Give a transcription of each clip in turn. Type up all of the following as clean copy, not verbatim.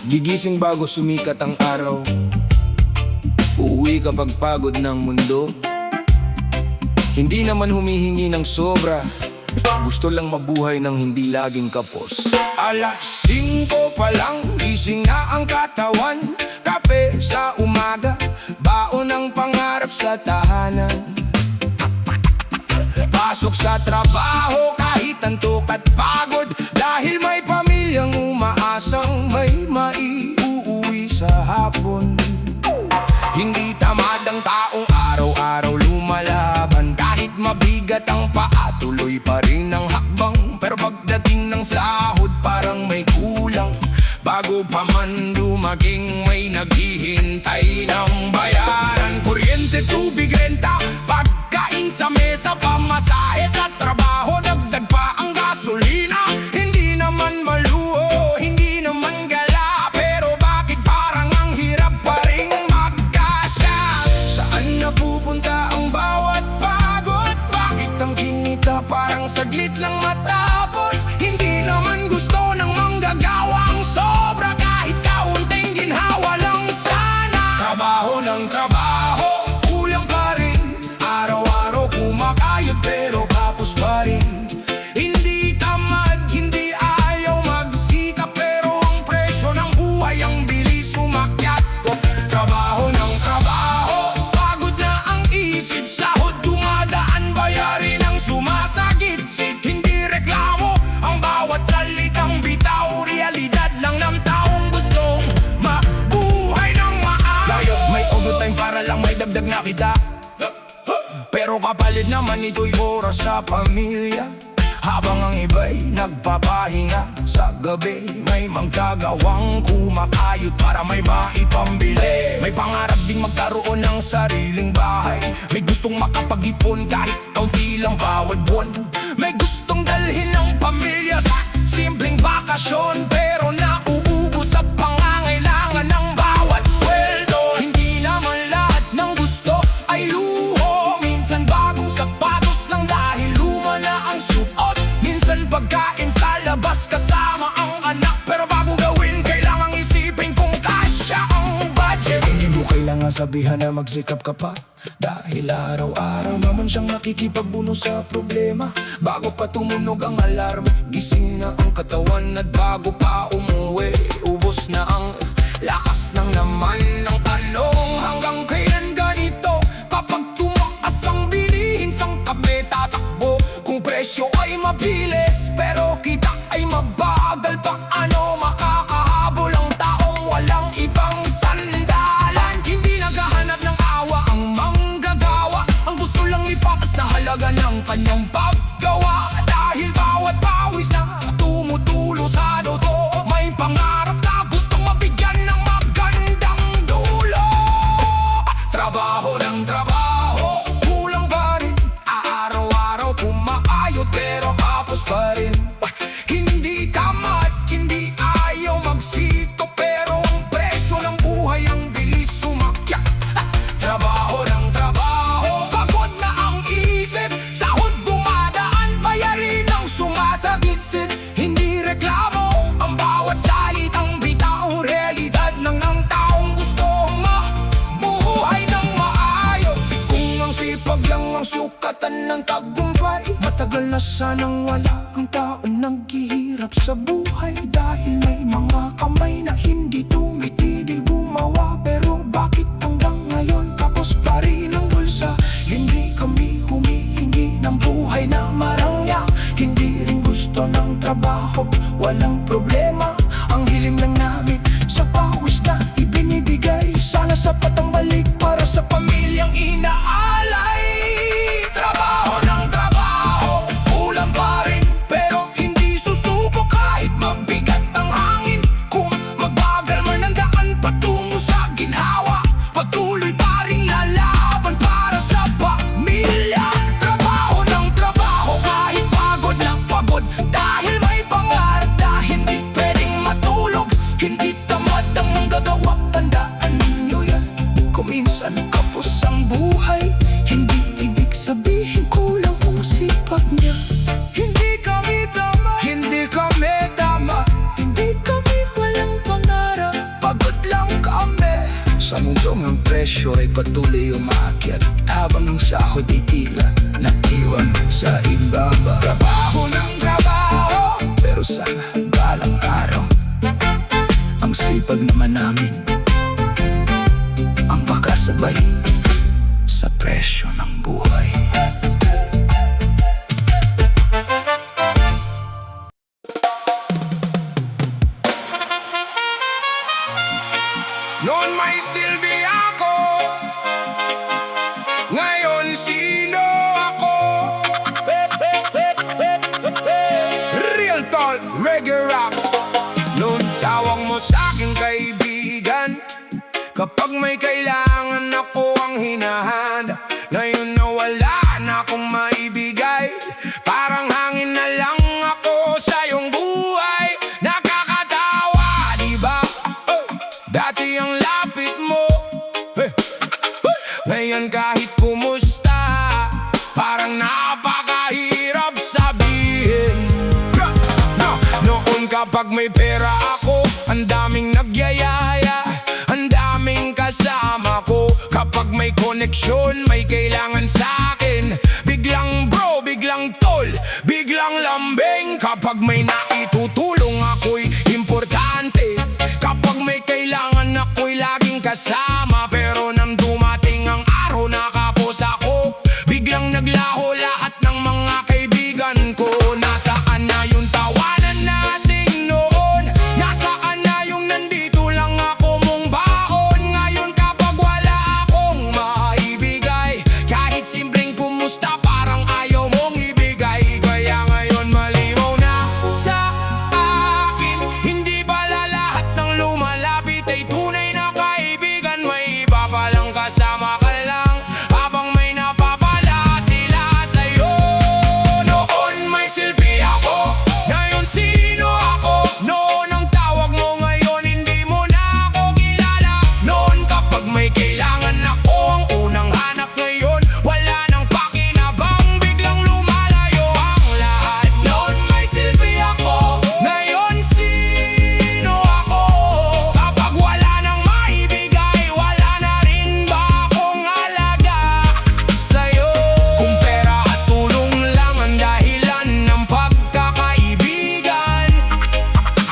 Gigising bago sumikat ang araw. Uuwi kapag pagod ng mundo. Hindi naman humihingi ng sobra. Gusto lang mabuhay ng hindi laging kapos. Alas 5 pa lang, gising na ang katawan. Kape sa umaga, baon ang pangarap sa tahanan. Pasok sa trabaho kahit antok at pagod, dahil may pamilyang umaasang may maiuuwi sa hapon. Hindi tamad ang taong araw-araw lumalaban. Kahit mabigat ang paa, tuloy pa rin ang hakbang. Pero pagdating ng sahod, parang may kulang. Bago pa man lumaging, may naghihintay ng bayaran. Kuryente, tubig, renta, pagkain sa mesa, pamasahe sa trabaho, dagdag pa ang gasolina. Hindi naman maluho, hindi naman gala, pero bakit parang ang hirap pa rin magkasya? Saan napupunta ang bawat pagod? Bakit ang kinita parang saglit lang matapos? Hindi naman gusto ng manggagawa ang sobra, kahit kaunting ginhawa lang sana. Trabaho ng trabaho, kulang pa rin. Araw-araw kumakayod pero kapos pa rin. Hindi tamad, hindi ayaw magsikap, pero ang presyo ng buhay ang bilis umakyat. Trabaho ng trabaho, pagod na ang isip. Sahod dumadaan, bayarin ang sumasagit-sit. Hindi reklamo ang bawat salitang bitaw, realidad lang ng taong gustong mabuhay ng maayos. May overtime para lang may dagdag na kita, pero kapalit naman ito'y oras sa pamilya. Habang ang iba'y nagpapahinga sa gabi, may manggagawang kumakayod para may maipambili. May pangarap ding magkaroon ng sariling bahay. May gustong makapag-ipon kahit kaunti lang bawat buwan. May gustong dalhin ng pamilya sa simpleng bakasyon, pero nauubos sa pangangailangan ng bawat sweldo. Hindi naman lahat ng gusto ay luho. Minsan bagong sapatos lang dahil luma na ang suot. Minsan pagkain sa labas kasama ang anak, pero bago gawin kailangang isipin kung kasya ang budget. Hindi mo kailangan sabihan na magsikap ka pa, dahil araw-araw naman siyang nakikipagbuno sa problema. Bago pa tumunog ang alarm, gising na ang katawan. At bago pa umuwi, ubos na ang lakas ng naman ng tanong. Hanggang kailan ganito? Kapag tumaas ang bilihin, sang kape tatakbo. Kung presyo ay mabilis pero kita ay mabagal, paano makakahabol ang taong walang ibang sandalan? Hindi naghahanap ng awa ang manggagawa, ang gusto lang ipapas na halaga ng kanyang paggawa. Dahil bawat pawis na tumutulo sa dugo, may pangarap na gustong mabigyan ng magandang dulo. Trabaho ng trabaho, kulang pa rin. Araw-araw kumakayod pero kapos pa rin. Hindi tamad, hindi ayaw magsikap, pero ang presyo ng buhay ang bilis sumakyat. Trabaho ng trabaho, pagod na ang isip. Sahod dumadaan, bayarin ang sumasagit-sit. Hindi reklamo ang bawat salitang bitaw, realidad lang ng taong gustong mabuhay ng maayos. Kung ang sipag lang ang sukatan ng tagumpay, matagal na sanang wala ang taon naghihirap sa buhay. Dahil may mga kamay na hindi tumitigil gumawa, pero bakit hanggang ngayon kapos pa rin ang bulsa? Hindi kami humihingi ng buhay na marangya, hindi rin gusto ng trabaho, walang problema. Ang hiling lang namin sa pawis na ibinibigay, sana sapat ang balik para sa pamilyang inaalay. Trabaho ng trabaho, kulang pa rin, pero hindi susuko kahit mabigat ang hangin. Kung magbagal man ang daan patungo sa ginhawa, patuloy pa rin lalaban para sa pamilya. Trabaho ng trabaho, kahit pagod na pagod, dahil may pangarap na hindi pwedeng matulog. Hindi tamad ang gagawa, tandaan ninyo yan. Kung minsan kapos ang buhay, Sa mundong ang presyo ay patuloy umaakyat, habang ang sahod ay tila naiwan sa ibaba. Trabaho ng trabaho, Pero sana balang araw ang sipag naman namin ang makasabay sa presyo ng buhay. noon may silbi ako, ngayon sino ako? Real talk, reggae rock. Noon tawag mo sa'king kaibigan, kapag may kailangan ako ang hinahanda. Ngayon na wala na akong maibigay, parang hangin na lang ako sa iyong buhay. Nakakatawa, diba? Dati ang lapit mo, ngayon kahit kumusta, parang napakahirap sabihin. Noon kapag may pera ako, ang daming nagyayaya, ang daming kasama ko. Kapag may koneksyon, may kailangan sa'kin, biglang bro, biglang tol, biglang lambing. Kapag may naitutulong ako'y importante, kapag may kailangan ako'y laging kasama. Pero nang dumating ang araw na kapos ako, biglang naglaho lahat ng mga kaibigan ko. Nasaan na yung tawanan natin noon? Nasaan na yung nandito lang ako mong baon? Ngayon kapag wala akong maibigay, kahit simpleng kumusta parang ayaw mong ibigay. Kaya ngayon maliw na sa akin, hindi pala lahat ng lumalapit ay tunay na kaibigan. May iba palang kasama ka lang, habang may napapala sila sa'yo. Noon may silbi ako, ngayon sino ako? Noon ang tawag mo, ngayon hindi mo na ako kilala. Noon kapag may kailangan ako, ang unang hanap. Ngayon wala nang pakinabang, biglang lumalayo ang lahat. Noon may silbi ako, ngayon sino ako? Kapag wala nang maibigay, wala na rin ba akong alaga sa'yo? Kung pera at tulong lang ang dahilan ng pagkakaibigan,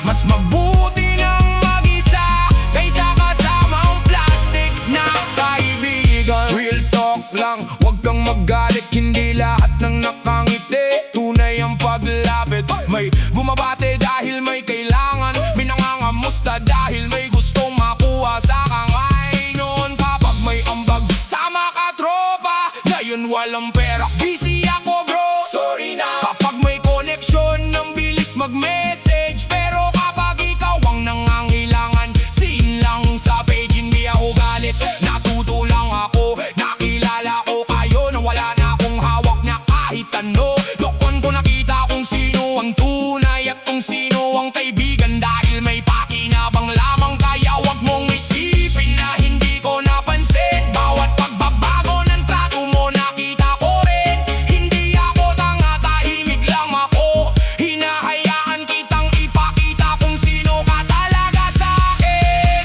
mas mabuti nang mag-isa kaysa kasama ang plastic na kaibigan. Real talk lang, wag kang magalit, hindi lahat ng nakangiti tunay ang paglapit. May bumabate dahil may kailangan, may nangangamusta dahil may gustong makuha sa kamay. Noon kapag may ambag, sama ka tropa, ngayon walang pera, busy ako bro. Sorry na. Kapag may koneksyon, ang bilis mag-message, pero kapag ikaw ang nangangailangan, scene lang sa page, hindi ako galit. Natuto lang ako, nakilala ko kayo nang wala na akong hawak na kahit ano. Doon ko nakita kung sino ang tunay at kung sino ang kaibigan, dahil may pakinabang lamang. Kaya wag mong isipin na hindi ko napansin, bawat pagbabago ng trato mo nakita ko rin. Hindi ako tanga, tahimik lang ako, hinahayaan kitang ipakita kung sino ka talaga sa'kin.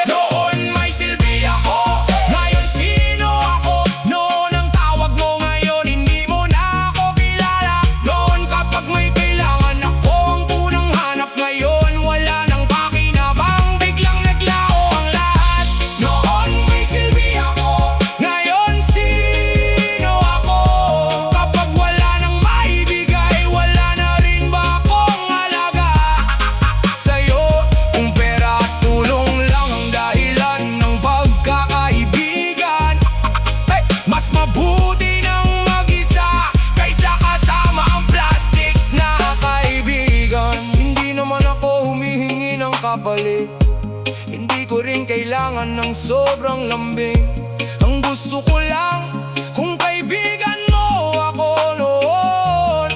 Noon may silbi ako, ngayon sino ako? Noon ang tawag mo, ngayon hindi mo na ako kilala. Noon kapag may kailangan ako, ang unang hanap. Ngayon wala nang pakinabang, biglang naglaho ang lahat. Noon may silbi ako, ngayon sino ako? Kapag wala nang maibigay, wala na rin ba akong alaga sa'yo? Kung pera at tulong lang ang dahilan ng pagkakaibigan, mas mabuti nang mag-isa kaysa kasama ang plastic na kaibigan. Hindi naman ako humihingi ng kapalit, hindi ko rin kailangan ng sobrang lambing. Ang gusto ko lang, kung kaibigan mo ako noon,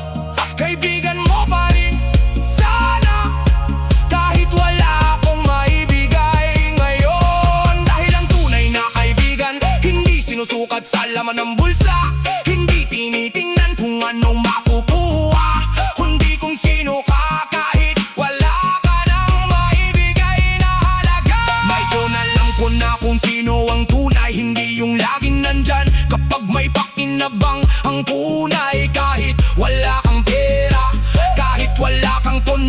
kaibigan mo pa rin sana, kahit wala akong maibigay ngayon. Dahil ang tunay na kaibigan, hindi sinusukat sa laman ng bulsa, hindi tinitingnan kung anong makukuha, kundi kung sino ka kahit wala ka nang maibigay na halaga. May ko na lang ko na kung sino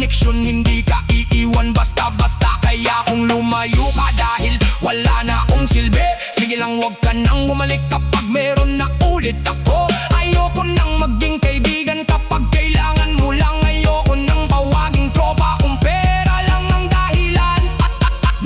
koneksyon, hindi ka iiwan basta-basta. Kaya kung lumayo ka dahil wala na akong silbi, sige lang wag ka nang bumalik kapag meron na ulit ako. Ayoko nang maging kaibigan kapag kailangan mo lang. Ayoko nang pawaging tropa kung pera lang ang dahilan.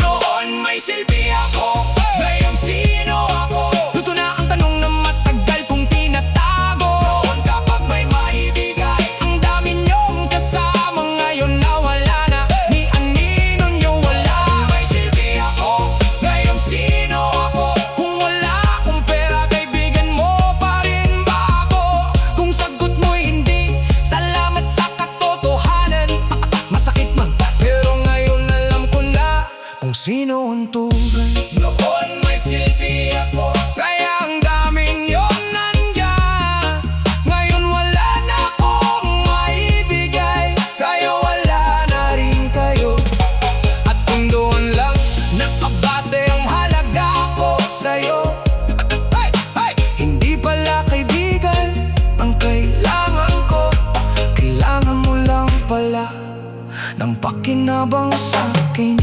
Noon may silbi ako, ngayon sino ako? Luto na ang tanong na matagal kong tinatago. Noon kapag may maibigay, ang dami niyong kasama. Ngayon nawala na, ni anino niyo wala. May silbi ako, ngayon sino ako? Kung wala akong pera, kaibigan mo pa rin ba ako? Kung sagot mo'y hindi, salamat sa katotohanan. Masakit man, pero ngayon alam ko na kung sino ang tunay. Noon may silbi ako, kaya ang daming yun nandyan. Ngayon wala na akong maibigay, kaya wala na rin kayo. At kung doon lang nakabase ang halaga ko sa'yo, hindi pala kaibigan ang kailangan ko. Kailangan mo lang pala ng pakinabang sa'kin.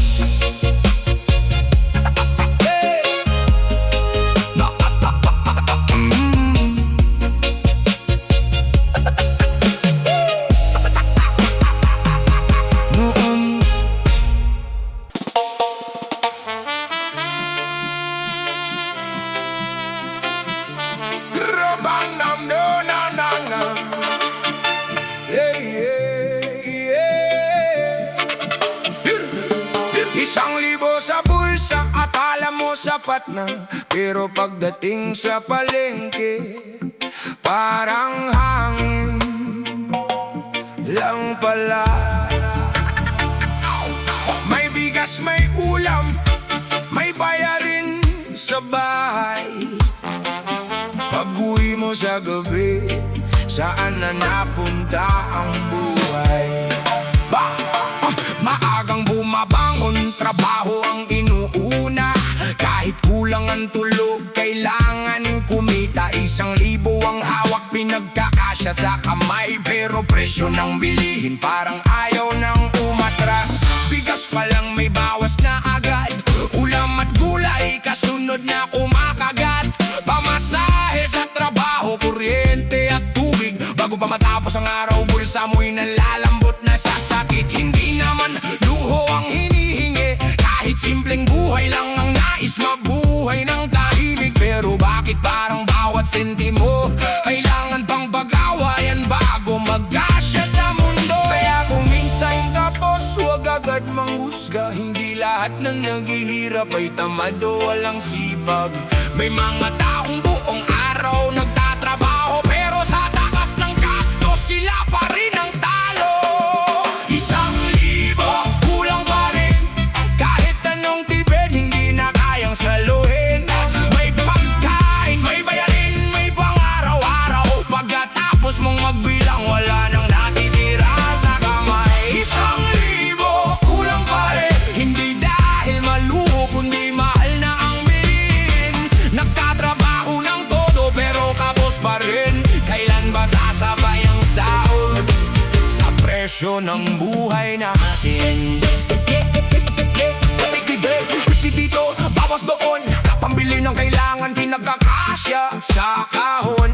Noon Grabanam no na na na. Yeah, yeah, yeah. 1,000 sa bulsa, akala mo sapat na. Pero pagdating sa palengke, parang hangin lang pala. May bigas, may ulam, may bayarin sa bahay. Pag-uwi mo sa gabi, saan na napunta ang buhay? Maagang bumabangon, trabaho ang inuuna. Kahit kulang ang tulog, kailangan kumita. 1,000 ang hawak, pinagkakasya sa kamay. Pero presyo ng bilihin, parang ayaw nang umatras. Bigas pa lang may bawas na agad, ulam at gulay kasunod na kumakagat. Pamasahe sa trabaho, kuryente at tubig. Bago pa matapos ang araw, bulsa mo'y nalalambot na sa sakit. Hindi naman luho ang hinihingi, kahit simpleng buhay lang ang nais, mabuhay ng tahimik. Pero bakit parang bawat sentimo kailangan pang pag-awayan bago magkasya sa mundo? Kaya kung minsan tapos, huwag agad manghusga. Hindi lahat ng naghihirap ay tamad o walang sipag. May mga taong buong araw nagtatrabaho, pero sa takas ng gasto sila pa rin ang talo. 1,000 kulang pa rin, kahit anong tipid hindi na kayang saluhin. May pagkain, may bayarin, may pang-araw-araw. Pagkatapos mong magbilang, wala nang natitira sa kamay. 1,000 kulang pa rin, hindi dahil maluho kundi mahal na ang bilhin. Nagtatrabaho ng todo pero kapos pa rin. Kailan ba sasabay ang sahod sa presyo ng buhay natin? Dito, bawas doon, pambili ng kailangan, pinagkakasya sa kahon.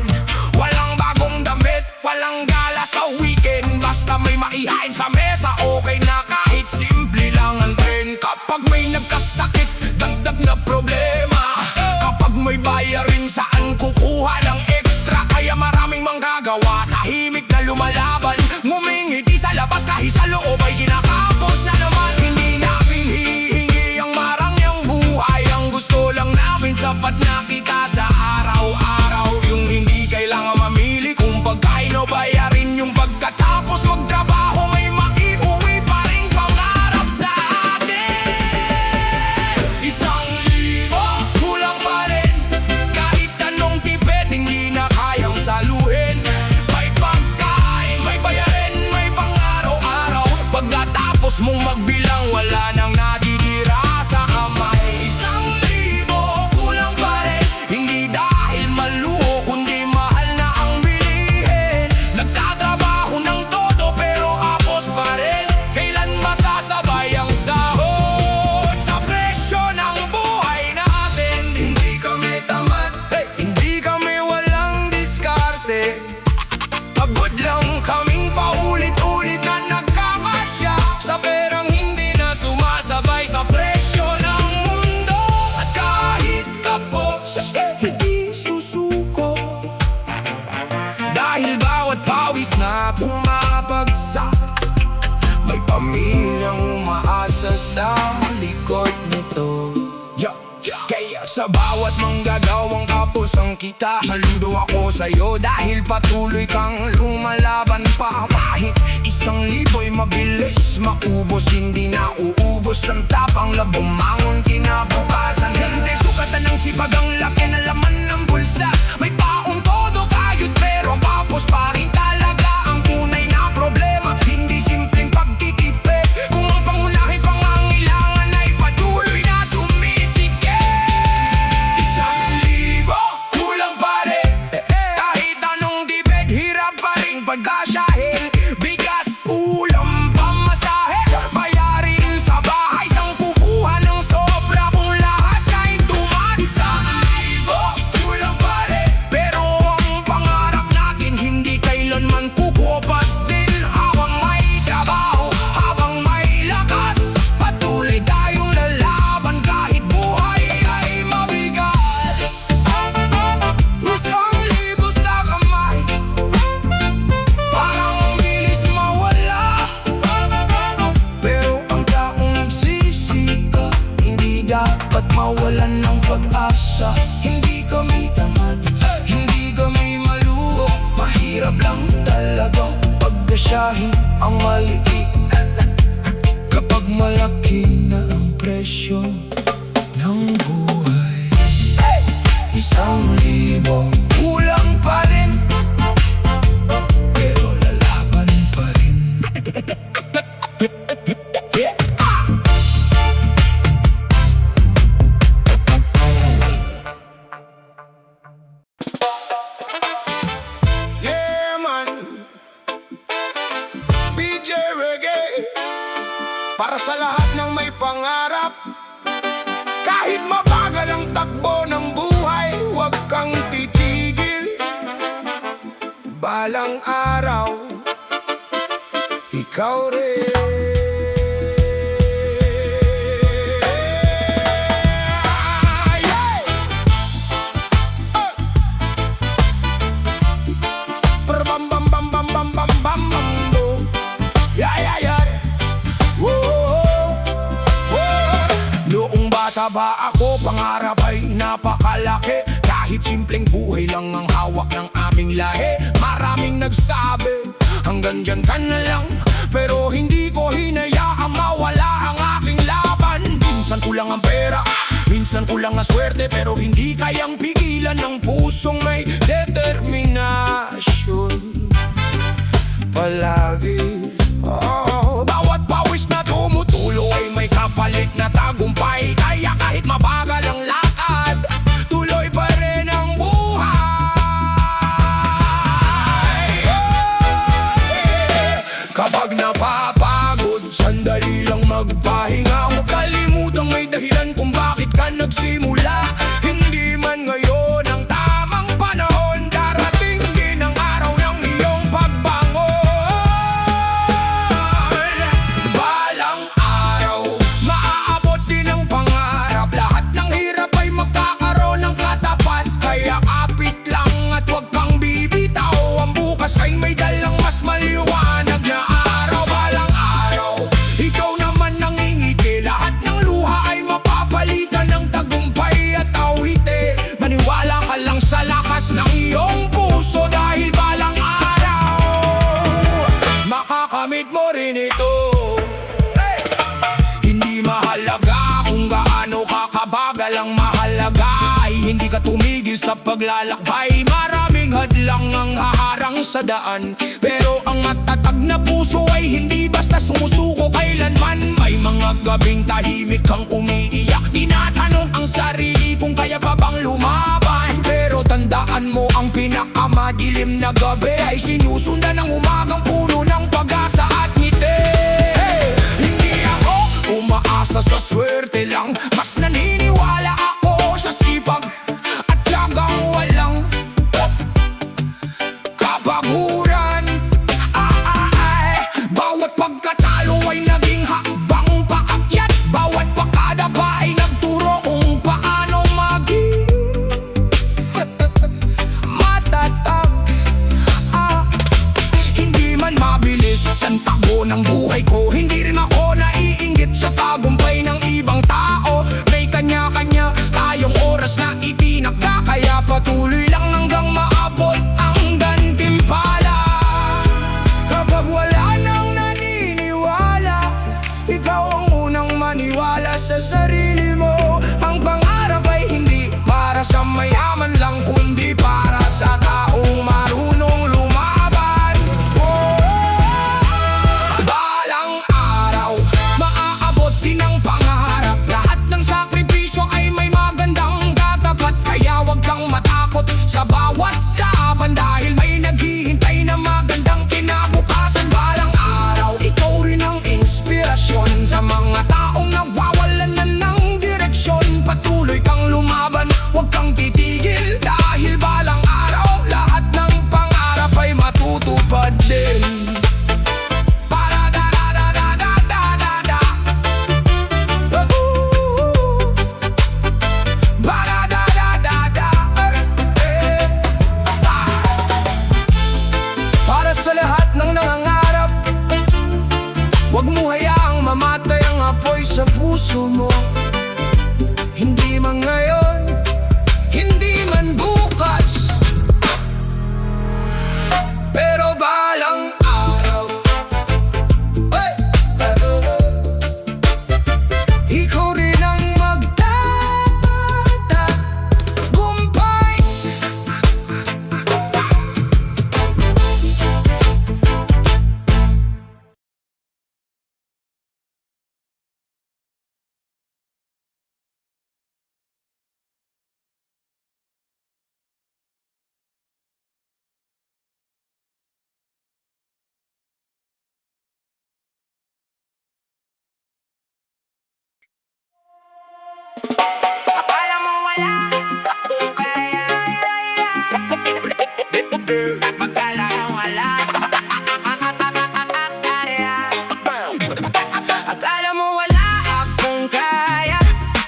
Walang bagong damit, walang gala sa weekend. Basta may maihain sa mesa, okay na kahit simple lang ang trend. Kapag may nagkasakit, dagdag na problema. Kapag may bayarin, saan kukuha ng extra? Kaya maraming manggagawa, tahimik na lumalaban. Ngumingiti sa labas kahit sa loob ay kinakapos na naman. Hindi namin hihingi ang marangyang buhay, ang gusto lang namin sapat na kita sa araw-araw. Yung hindi kailangan mamili kung pagkain o bayarin. Yung pagkatapos magtrabaho, may maiuwi pa rin pangarap sa atin. 1,000 kulang pa rin, kahit anong tipid hindi na kayang saluhin. May pagkain, may bayarin, may pang-araw-araw. Pagkatapos mong magbilang, wala nang natitira sa kamay. 1,000 kulang pa rin, hindi dahil maluho kundi mahal na ang bilihin. Nagtatrabaho ng todo pero apos pa rin. sa likod nito. Kaya sa bawat manggagawang kapusang kita, saludo ako sa'yo dahil patuloy kang lumalaban pa. Kahit 1,000'y mabilis maubos, hindi na uubos ang tapang na bumangon kinabukasan. Hindi sukatan ng sipag ang laki na laman ng bulsa. May paong todo kayod pero kapos pa rin talaga ang tunay na problema. Hindi simpleng pagtitipid kung ang pangunahing pangangailangan ay patuloy na sumisikip. 1,000 kulang pa rin, kahit anong dibed hirap pa rin pagkasyahin. Bigas, ulam, pamasahe, bayarin sa bahay, sang kukuha ng sobra kung lahat ay tumat. 1,000 kulang pa rin, pero ang pangarap natin hindi kailanman kukupas din. Habang may trabaho, habang may lakas, patuloy tayong lalaban kahit buhay ay mabigat. 1,000 sa kamay, parang ang bilis mawala. Pero ang taong nagsisika, hindi dapat mawalan ng pag-asa. Hindi kami tamad, hindi kami maluho. Mahirap lang talagang pagdasyahin ang maliit kapag malaki na ang presyo ng buhay. 1,000 kulang pa rin, pero lalaban pa rin. Yeah man, BJ Reggae, para sa lahat ng may pangarap. Kahit mabagal ang takbo ng buhay, huwag kang titigil. Balang araw, ikaw rin. Yeah! Bam bam bam bam bam bam bam bam bo. Yeah yeah yeah. Whoa, whoa. Noong bata ba ako, pangarap ay napakalaki. Kahit simpleng buhay lang ang hawak ng aming lahi. Maraming nagsabi, hanggang dyan ka na lang. Pero hindi ko hinayaang mawala ang aking laban. Minsan kulang ang pera, minsan kulang ang swerte, pero hindi kayang pigilan ng pusong may determinasyon. Palagi, bawat pawis na tumutulo ay may kapalit na tagumpay. Kaya kahit mabagal ang lakad, tuloy pa rin ang buhay. Kapag napapagod, sandali lang magpahinga. Huwag kalimutang may dahilan kung bakit ka nagsimula. Hindi man ngayon ang tamang panahon, darating din ang araw ng iyong pagbangon. Balang araw, maaabot din ang pangarap. Lahat ng hirap ay magkakaroon ng katapat. Kaya kapit lang at huwag kang bibitaw. Ang bukas ay may dalang mas maliwanag na araw. Balang araw, ikaw naman nangingiti. Lahat ng luha ay mapapalitan ng tagumpay at awite. Maniwala ka lang sa lakas ng iyong puso, dahil balang araw makakamit mo rin ito. Hindi mahalaga kung gaano ka kabagal, ang mahalaga ay hindi ka tumigil sa paglalakbay. Maraming hadlang ang haharang sa daan, pero ang matatag na puso ay hindi basta sumusuko kailanman. May mga gabing tahimik kang umiiyak, tinatanong ang sarili kung kaya pa bang lumaban. Pero tandaan mo, ang pinakamadilim na gabi ay sinusundan ng umagang puno ng pag-asa at ngiti. Hindi ako umaasa sa swerte lang, mas naniniwala ako sa sipag at tiyagang walang kabaguran. Bawat pagkatalo ay naging hakbang paakyat. Bawat pakadapa ay nagturo kung paano maging matatag. Hindi man mabilis ang takbo ng buhay ko, hindi rin ako naiinggit sa tagumpay Huwag mo hayaang mamatay ang apoy sa puso mo. Hindi man ngayon, hindi man bukas, pero balang araw, ay, ikaw rin ang magtatagumpay. Akala mo wala akong kaya. Akala mo wala. Akala mo wala akong kaya,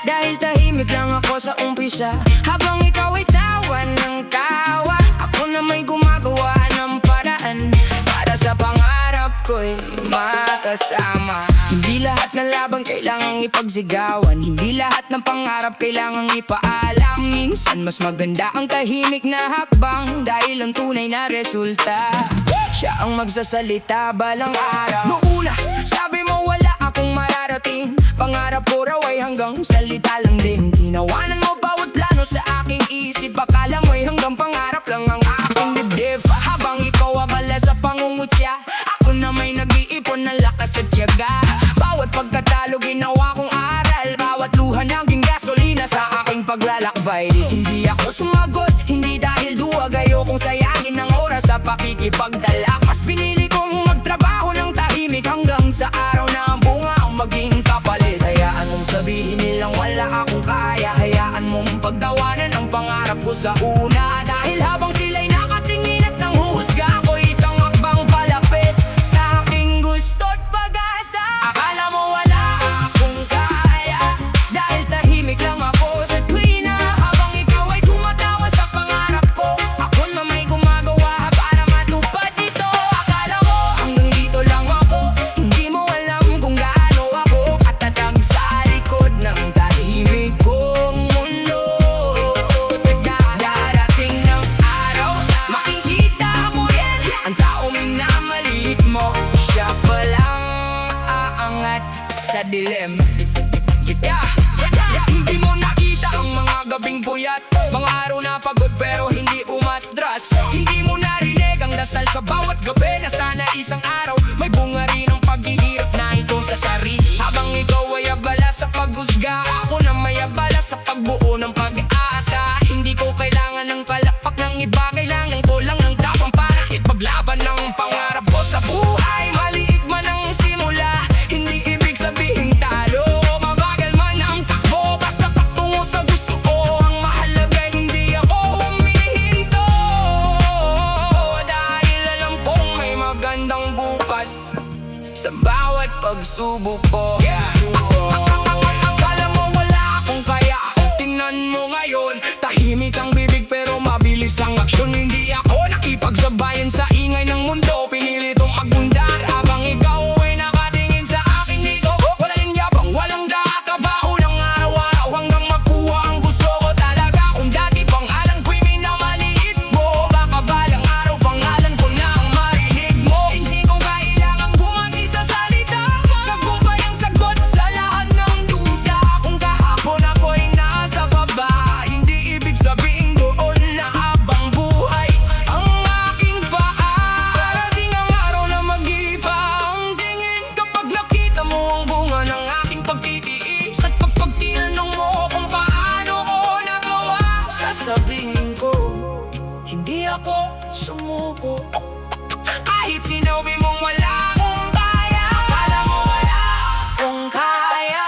dahil tahimik lang ako sa umpisa. Habang ikaw ay tawa ng tawa, ako na may gumagawa ng paraan para sa pangarap ko'y makasama. Hindi lahat ng laban kailangang ipagsigawan, hindi lahat ng pangarap kailangang ipaalam. Minsan mas maganda ang tahimik na hakbang, dahil ang tunay na resulta siya ang magsasalita balang araw. Noong una, sabi mo wala akong mararating, pangarap ko raw ay hanggang salita lang din. Tinawanan mo bawat plano sa aking isip, akala mo'y hanggang pangarap lang ang aking dibdib. Habang ikaw abala sa pangungutya, ako na may nag-iipon ng lakas at tiyaga. Bawat pagkatalo ginawa kong aral, bawat luha naging gasolina sa aking paglalakbay. Hindi ako sumagot, hindi dahil duwag, ayokong sayangin ng oras sa pakikipagdala. Mas pinili kong magtrabaho ng tahimik hanggang sa araw na ang bunga ang maging kapalit. Hayaan mong sabihin nilang wala akong kaya, hayaan mong pagtawanan ang pangarap ko sa una. Dahil habang sila'y nakatingin at nanghuhusga, ako'y isang hakbang palapit sa aking gusto't pag-asa. Akala mo wala akong kaya, dahil tahimik lang ako sa tuwina. Habang ikaw ay tumatawa sa pangarap ko, ako na may gumagawa para matupad ito. Akala mo hanggang dito lang ako, hindi mo alam kung gaano ako katatag sa likod ng tahimik kong mundo. Darating ng araw, makikita mo yan, ang taong minamaliit mo, siya palang aangat sa dilim. Hindi mo nakita ang mga gabing puyat, mga araw na pagod pero hindi umatras. Hindi mo narinig ang dasal sa bawat gabi, na sana isang araw may bunga rin ang paghihirap na ito sa sarili. Habang ikaw ay abala sa paghusga, ako na may abala sa pagbuo ng pag-asa. Hindi ko kailangan ng palakpak ng iba, kailangan ko lang ng tapang para ipaglaban ng pangarap ko sa buhay. Maliit man ang simula, hindi ibig sabihin talo. Mabagal man ang takbo, basta patungo sa gusto ko. Ang mahalaga hindi ako humihinto, dahil alam kong may magandang bukas sa bawat pagsubok ko. Akala mo wala akong kaya, tingnan mo ngayon, tahimik ang bibig pero mabilis ang aksyon. Hindi ako nakipagsabayan sa ingay ng mundo, pinili itong magbundar. Habang ikaw ay nakatingin sa akin dito, walang yabang, walang dahat, trabaho ng araw-araw hanggang makuha ang gusto ko talaga. Kung dati pangalan ko'y minamaliit mo, baka balang araw pangalan ko na ang marinig mo. Hindi ko kailangang bumati sa salita, tagumpay ang sagot sa lahat ng duda. Kung kahapon ako'y nasa baba, hindi ibig sabihin doon na habang buhay ang aking paa. Darating ang araw na mag-iiba ang tingin, kapag nakita mo ang bunga ng aking pagtitiis. At pag tinanong mo kung paano ko nagawa, sasabihin ko, hindi ako sumuko. Kahit sinabi mong wala akong kaya, akala mo wala akong kaya,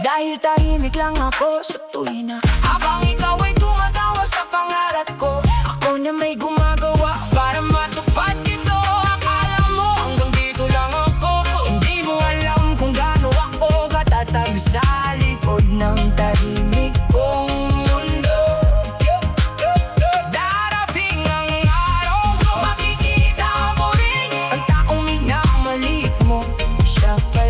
dahil tahimik lang ako sa tuwina. Habang ikaw ay tumatawa sa pangarap ko, ako na may gumagawa para matupad ito. Akala mo hanggang dito lang ako, hindi mo alam kung gaano ako katatag sa likod ng tahimik kong mundo. Darating ang araw, makikita mo rin ang taong minamaliit mo, siya pala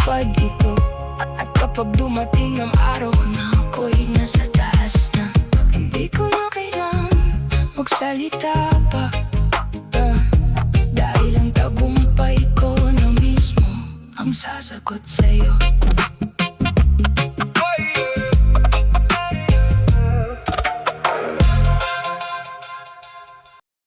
matupad ito. At kapag dumating ang araw na ako'y nasa taas na, hindi ko na kailangan magsalita pa. Dahil ang tagumpay ko na mismo ang sasagot sa'yo.